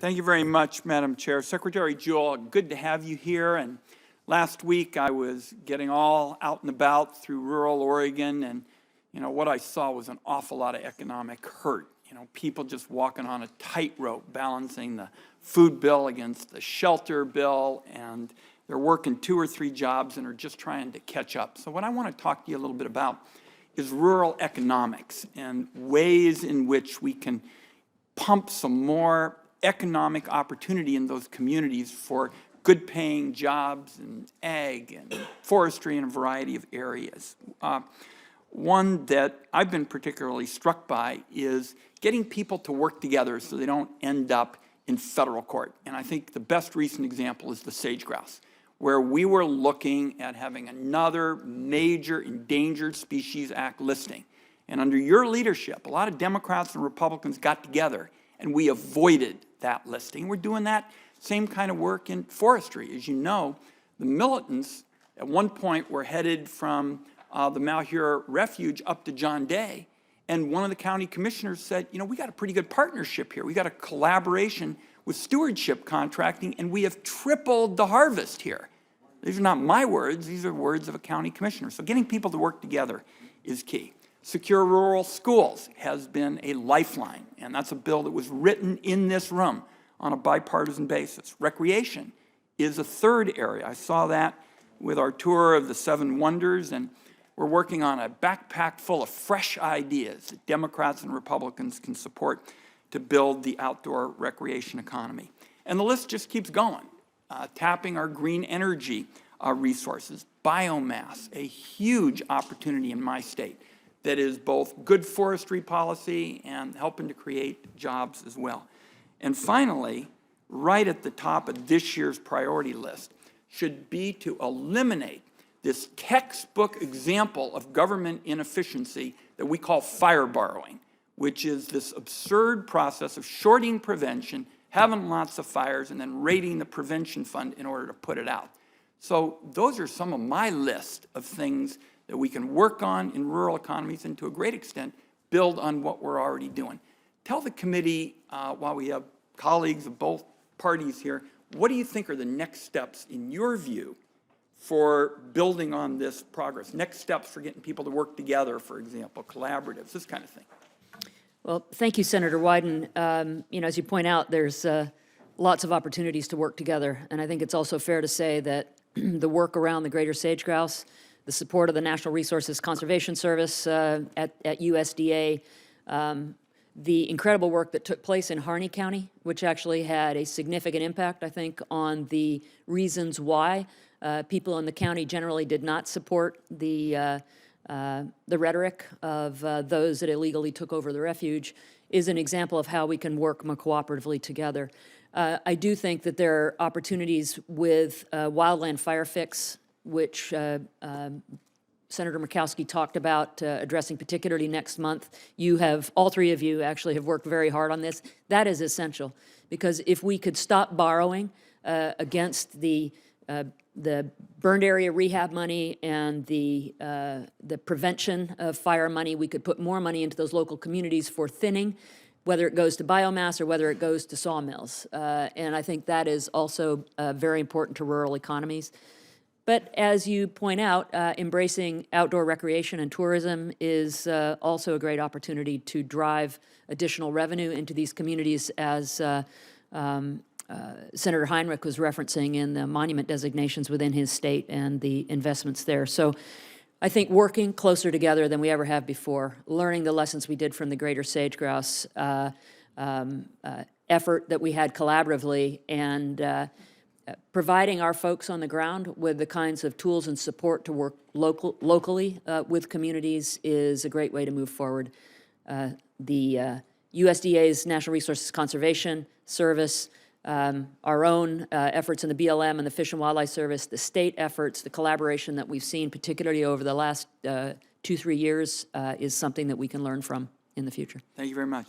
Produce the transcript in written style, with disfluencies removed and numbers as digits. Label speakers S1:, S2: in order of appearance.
S1: Thank you very much, Madam Chair. Secretary Jewell, good to have you here. And last week I was getting all out and about through rural Oregon, and what I saw was an awful lot of economic hurt. People just walking on a tightrope, balancing the food bill against the shelter bill, and they're working 2 or 3 jobs and are just trying to catch up. So what I want to talk to you a little bit about is rural economics and ways in which we can pump some more economic opportunity in those communities for good-paying jobs in ag and forestry and a variety of areas. One that I've been particularly struck by is getting people to work together so they don't end up in federal court. And I think the best recent example is the sage-grouse, where we were looking at having another major Endangered Species Act listing. And under your leadership, a lot of Democrats and Republicans got together and we avoided that listing. We're doing that same kind of work in forestry. As you know, the militants at one point were headed from the Malheur Refuge up to John Day, and one of the county commissioners said, we got a pretty good partnership here. We got a collaboration with stewardship contracting, and we have tripled the harvest here. These are not my words, these are words of a county commissioner. So getting people to work together is key. Secure rural schools has been a lifeline, and that's a bill that was written in this room on a bipartisan basis. Recreation is a third area. I saw that with our tour of the 7 Wonders, and we're working on a backpack full of fresh ideas that Democrats and Republicans can support to build the outdoor recreation economy. And the list just keeps going. Tapping our green energy resources, biomass, a huge opportunity in my state that is both good forestry policy and helping to create jobs as well. And finally, right at the top of this year's priority list should be to eliminate this textbook example of government inefficiency that we call fire borrowing, which is this absurd process of shorting prevention, having lots of fires, and then raiding the prevention fund in order to put it out. So those are some of my list of things that we can work on in rural economies and to a great extent build on what we're already doing. Tell the committee, while we have colleagues of both parties here, what do you think are the next steps in your view for building on this progress? Next steps for getting people to work together, for example, collaboratives, this kind of thing.
S2: Well, thank you, Senator Wyden. As you point out, there's lots of opportunities to work together, and I think it's also fair to say that the work around the greater sage-grouse, the support of the Natural Resources Conservation Service at USDA, the incredible work that took place in Harney County, which actually had a significant impact, I think, on the reasons why people in the county generally did not support the rhetoric of those that illegally took over the refuge, is an example of how we can work more cooperatively together. I do think that there are opportunities with wildland fire fix, which Senator Murkowski talked about addressing particularly next month. You have, all 3 of you actually have worked very hard on this. That is essential, because if we could stop borrowing against the burned area rehab money and the prevention of fire money, we could put more money into those local communities for thinning, whether it goes to biomass or whether it goes to sawmills. And I think that is also very important to rural economies. But as you point out, embracing outdoor recreation and tourism is also a great opportunity to drive additional revenue into these communities, as Senator Heinrich was referencing in the monument designations within his state and the investments there. So I think working closer together than we ever have before, learning the lessons we did from the greater sage-grouse effort that we had collaboratively, and providing our folks on the ground with the kinds of tools and support to work locally with communities is a great way to move forward. The USDA's Natural Resources Conservation Service, our own efforts in the BLM and the Fish and Wildlife Service, the state efforts, the collaboration that we've seen, particularly over the last 2-3 years, is something that we can learn from in the future.
S1: Thank you very much.